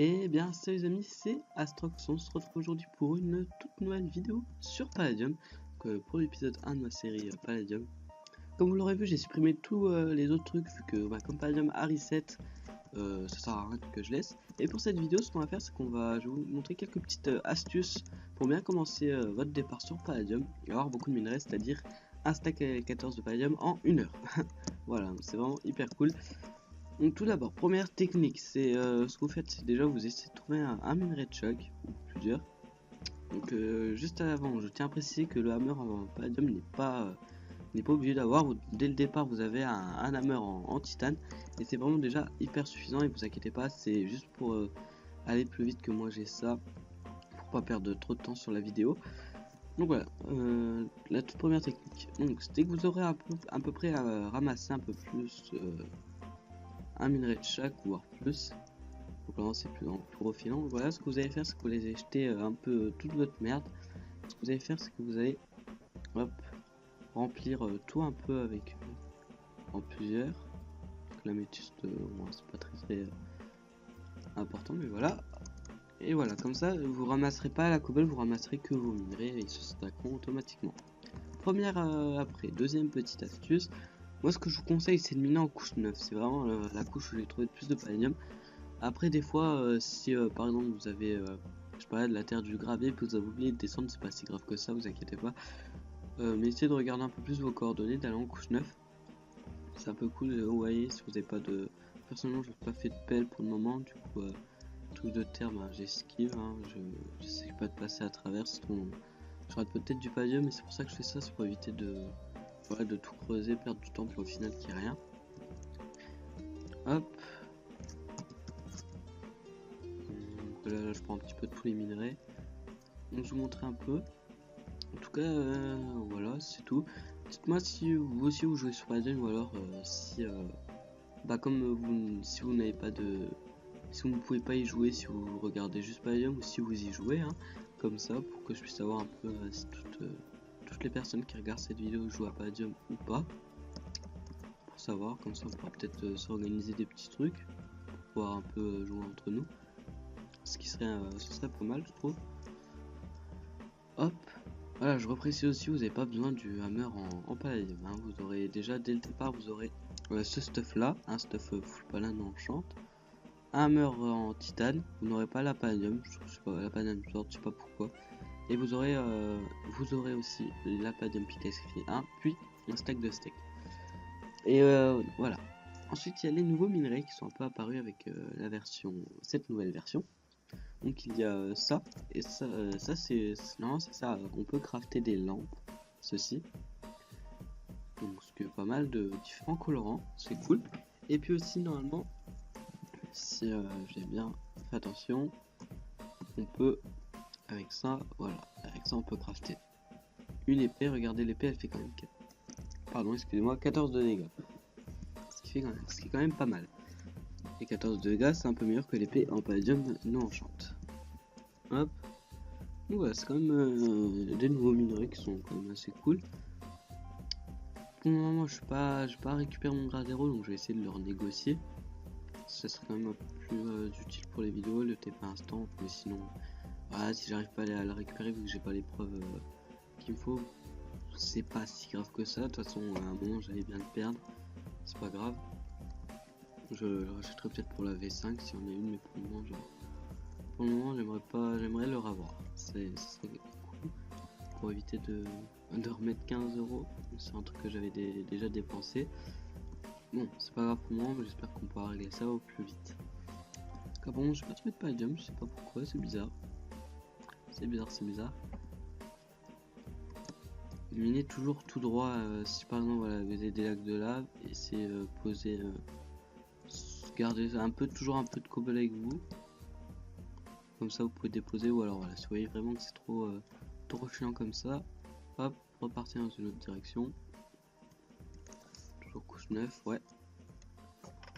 Et bien salut les amis, c'est Astrox, on se retrouve aujourd'hui pour une toute nouvelle vidéo sur Palladium, pour l'épisode 1 de ma série Palladium. Comme vous l'aurez vu, j'ai supprimé tous les autres trucs vu que comme Palladium a reset, ça sert à rien que je laisse. Et pour cette vidéo, ce qu'on va faire, c'est je vais vous montrer quelques petites astuces pour bien commencer votre départ sur Palladium et avoir beaucoup de minerais, c'est-à-dire un stack 14 de Palladium en 1 heure. Voilà, c'est vraiment hyper cool. Donc tout d'abord, première technique, c'est ce que vous faites, c'est déjà vous essayez de trouver un minerai de choc, ou plusieurs. Donc juste avant, je tiens à préciser que le hammer en palladium n'est pas obligé d'avoir. Dès le départ, vous avez un hammer en titane, et c'est vraiment déjà hyper suffisant, et vous inquiétez pas, c'est juste pour aller plus vite que moi j'ai ça, pour pas perdre trop de temps sur la vidéo. Donc voilà, la toute première technique. Donc dès que vous aurez à peu près ramassé un peu plus... un minerai de chaque ou voire plus. Donc là c'est plus refilant. Voilà, ce que vous allez faire, c'est que vous allez jeter un peu toute votre merde. Ce que vous allez faire, c'est que vous allez hop remplir tout un peu avec en plusieurs. Donc l'améthyste, c'est pas très important, mais voilà. Et voilà, comme ça vous ramasserez pas à la cobble, vous ramasserez que vos minerais et ils se stackeront automatiquement. Première après, deuxième petite astuce. Moi, ce que je vous conseille, c'est de miner en couche 9. C'est vraiment la couche où j'ai trouvé le plus de palladium. Après, des fois, si par exemple vous avez, je sais pas, de la terre, du gravier, puis vous avez oublié de descendre, c'est pas si grave que ça, vous inquiétez pas. Mais essayez de regarder un peu plus vos coordonnées, d'aller en couche 9. C'est un peu cool, vous voyez, si vous n'avez pas de... Personnellement, je n'ai pas fait de pelle pour le moment, du coup, truc de terre, j'esquive, hein, j'essaie pas de passer à travers, sinon je rate peut-être du palladium, mais c'est pour ça que je fais ça, c'est pour éviter de, voilà, de tout creuser, perdre du temps pour au final qu'il n'y ait rien. Hop. Là, je prends un petit peu de tous les minerais. Donc je vous montrer un peu. En tout cas, voilà, c'est tout. Dites-moi si vous aussi vous jouez sur Palladium ou alors si, comme si vous n'avez pas de, si vous ne pouvez pas y jouer, si vous regardez juste Palladium ou si vous y jouez, hein, comme ça, pour que je puisse savoir un peu si toutes les personnes qui regardent cette vidéo jouent à Palladium ou pas, pour savoir. Comme ça, on pourra peut-être s'organiser des petits trucs pour pouvoir un peu jouer entre nous, ce serait pas mal, je trouve. Hop. Voilà, je reprécise aussi, vous n'avez pas besoin du hammer en palladium, hein. Vous aurez déjà dès le départ, vous aurez ce stuff là, un stuff full paladin enchant, un hammer en titane, vous n'aurez pas la palladium, je sais pas, la palladium sword, je sais pas pourquoi, et vous aurez aussi la palladium pickaxe 1, puis un stack de steak. Et voilà. Ensuite, il y a les nouveaux minerais qui sont un peu apparus avec cette nouvelle version. Donc il y a ça, et ça, c'est ça, on peut crafter des lampes, ceci. Donc ce qui est pas mal de différents colorants, c'est cool. Et puis aussi normalement, si j'ai bien fait attention, on peut, avec ça, voilà, avec ça on peut crafter une épée. Regardez, l'épée elle fait quand même 14 de dégâts. Ce qui est quand même pas mal. Et 14 de dégâts, c'est un peu meilleur que l'épée en palladium non enchante. Hop. Donc voilà, c'est quand même des nouveaux minerais qui sont quand même assez cool. Pour le moment, je vais pas récupérer mon grade 0, donc je vais essayer de le renégocier. Ça serait quand même un peu plus utile pour les vidéos, le TP instant, mais sinon, voilà, si j'arrive pas à le récupérer vu que j'ai pas les preuves qu'il me faut, c'est pas si grave que ça. De toute façon, à un moment, j'allais bien le perdre, c'est pas grave. Je le rachèterai peut-être pour la V5 si on a une, mais pour le moment, j'aimerais le revoir. Ça serait cool pour éviter de remettre 15 €. C'est un truc que j'avais déjà dépensé. Bon, c'est pas grave pour moi, mais j'espère qu'on pourra régler ça au plus vite. Car bon, je vais pas trouvé de palladium, je sais pas pourquoi, c'est bizarre. C'est bizarre. Minez toujours tout droit, si par exemple voilà, vous avez des lacs de lave, essayez poser, gardez toujours un peu de cobble avec vous. Comme ça vous pouvez déposer, ou alors voilà, si vous voyez vraiment que c'est trop chiant comme ça, hop, repartir dans une autre direction. Toujours couche 9, ouais.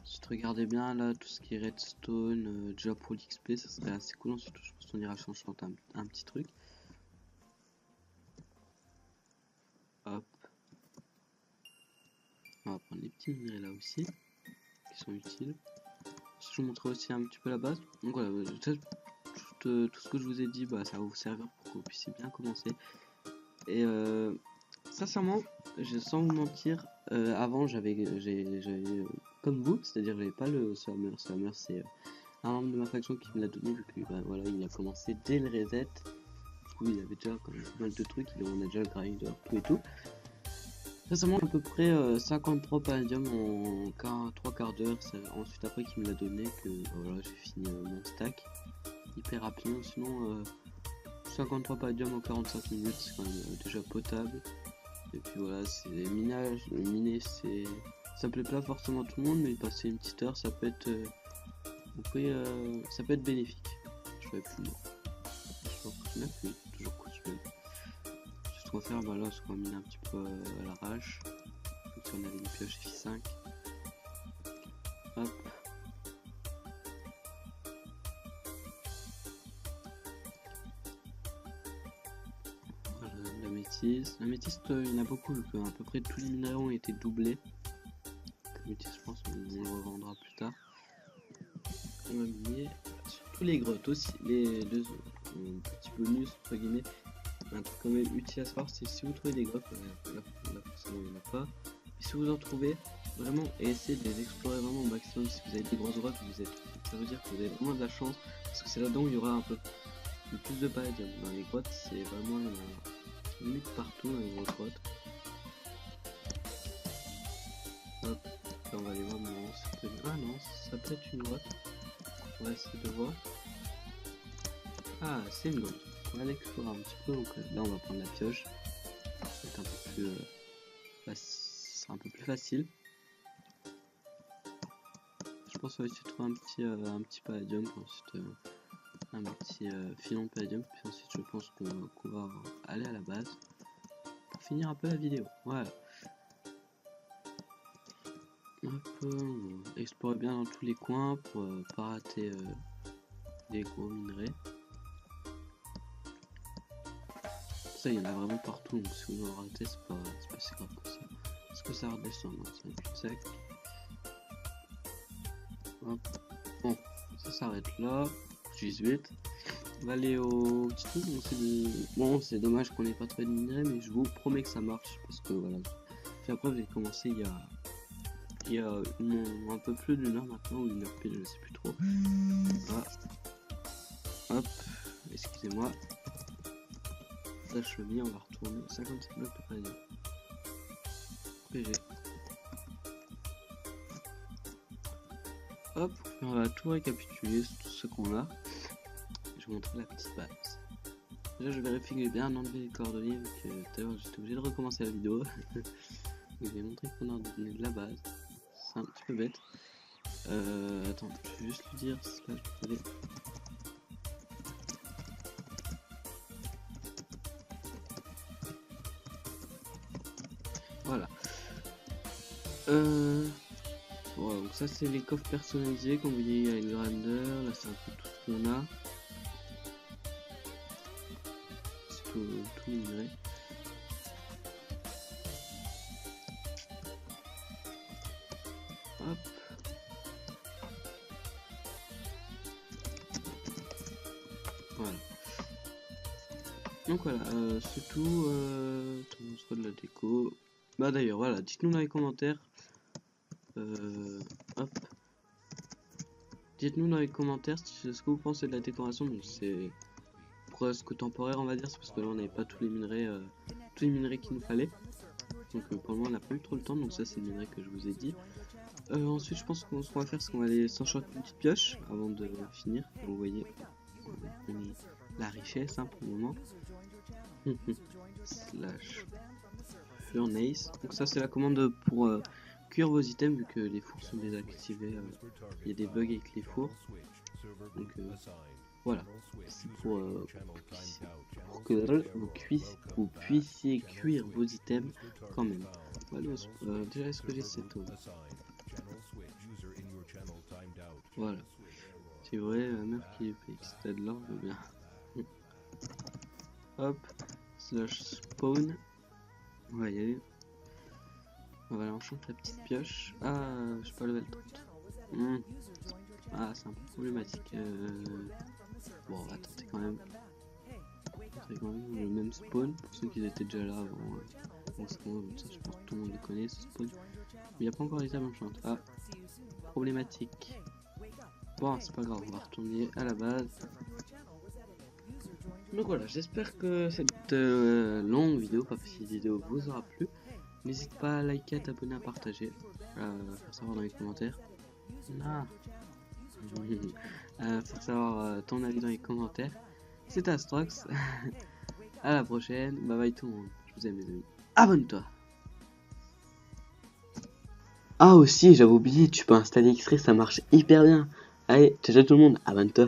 Si regardez bien là, tout ce qui est redstone, déjà pour l'XP, ça serait assez cool. Ensuite, je pense qu'on ira changer un petit truc. Hop. On va prendre les petits minerais là aussi, qui sont utiles. je vous montrerai aussi un petit peu la base. Donc voilà, tout ce que je vous ai dit, bah, ça va vous servir pour que vous puissiez bien commencer. Et sincèrement, sans vous mentir, avant j'avais comme vous, c'est-à-dire j'avais pas le Summer. Summer c'est un membre de ma faction qui me l'a donné, vu que bah, voilà, il a commencé dès le reset. Du coup il avait déjà quand même pas mal de trucs, on a déjà le grinder, tout et tout. Récemment à peu près 53 palladium en 3 quarts d'heure, ensuite après qu'il me l'a donné que voilà, j'ai fini mon stack hyper rapidement. Sinon 53 palladium en 45 minutes c'est quand même déjà potable. Et puis voilà, c'est minage, miner c'est, ça plaît pas forcément à tout le monde, mais passer une petite heure ça peut être ça peut être bénéfique. Je vais plus loin, je vais continuer, toujours continuer. Ce qu'on va faire, bah là, c'est qu'on va miner un petit peu à l'arrache. Donc si on avait une pioche F5. Hop. Voilà, la métisse. La métisse, il y en a beaucoup, vu qu'à peu près tous les minerais ont été doublés. La métisse, je pense, on le revendra plus tard. On va miner surtout les grottes aussi. Les deux petits bonus, entre guillemets. Un truc quand même utile à savoir, c'est si vous trouvez des grottes, là forcément il n'y en a pas, mais si vous en trouvez, vraiment essayez de les explorer vraiment au maximum. Si vous avez des grosses grottes, ça veut dire que vous avez vraiment de la chance, parce que c'est là-dedans où il y aura un peu plus de palladium. Dans les grottes, c'est vraiment limite partout dans les grosses grottes. Hop, là on va aller voir maintenant. Ah non, ça peut être une grotte. On va essayer de voir. Ah, c'est une grotte. On va l'explorer un petit peu, donc là on va prendre la pioche, c'est un peu plus un peu plus facile. Je pense qu'on va essayer de trouver un petit palladium, ensuite un petit filon de palladium, puis ensuite je pense qu'on va aller à la base pour finir un peu la vidéo. Voilà. Hop, on va explorer bien dans tous les coins pour pas rater des gros minerais. Ça, il y en a vraiment partout, donc si vous en ratez, c'est pas si grave que ça. Est-ce que ça redescend? Non, c'est un cul-de-sac. Hop. Bon, ça s'arrête là. 18. On va aller au petit truc. Bon, c'est dommage qu'on n'ait pas trouvé de minerais, mais je vous promets que ça marche, parce que voilà. Puis après, j'ai commencé il y a un peu plus d'une heure maintenant, ou une heure pile, je sais plus trop. Voilà. Hop, excusez-moi. Là, je mis, on va retourner 57 blocs de palladium. PG. Hop, on va tout récapituler, tout ce qu'on a. Je vais vous montrer la petite base. Déjà, je vérifie que j'ai bien enlevé les coordonnées, vu que tout à l'heure j'étais obligé de recommencer la vidéo. Je vais montrer qu'on a donné de la base. C'est un petit peu bête. Attends, je vais juste lui dire slash désolé. Voilà. Voilà, donc ça c'est les coffres personnalisés, comme vous voyez avec le grinder, là c'est un peu tout ce qu'on a. C'est tout minerai. Hop. Voilà. Donc voilà, c'est tout. On se de la déco. Bah d'ailleurs, voilà, dites-nous dans les commentaires. Hop. Dites-nous dans les commentaires ce que vous pensez de la décoration. Donc c'est presque temporaire, on va dire, c'est parce que là on n'avait pas tous les minerais qu'il nous fallait. Donc pour le moment on n'a pas eu trop le temps, donc ça c'est le minerai que je vous ai dit. Ensuite je pense que ce qu'on va faire, c'est qu'on va aller s'enchaîner une petite pioche avant de finir. Vous voyez, on est la richesse hein, pour le moment. Slash furnace. Donc ça c'est la commande pour cuire vos items, vu que les fours sont désactivés. Il y a des bugs avec les fours. Donc voilà, c'est pour que vous puissiez cuire vos items quand même. Voilà, déjà est-ce que j'ai cette eau? Voilà, c'est vrai, la meuf qui est extrait de l'or, bien. Hop, slash spawn. On va y aller. On va aller enchanter la petite pioche. Ah, je suis pas level 30. Ah, c'est un peu problématique. Bon, on va tenter quand même. C'est quand même le même spawn pour ceux qui étaient déjà là avant. Bon, ça, je pense que tout le monde le connaît ce spawn. Mais il n'y a pas encore les âmes enchantes. Ah, problématique. Bon, c'est pas grave, on va retourner à la base. Donc voilà, j'espère que cette longue vidéo, pas petite vidéo, vous aura plu. N'hésite pas à liker, à t'abonner, à partager, à faire savoir dans les commentaires. Ah. Faire savoir ton avis dans les commentaires. C'est Astrox. À la prochaine. Bye bye tout le monde. Je vous aime les amis. Abonne-toi. Ah aussi, j'avais oublié, tu peux installer X-Ray, ça marche hyper bien. Allez, ciao tout le monde, abonne-toi.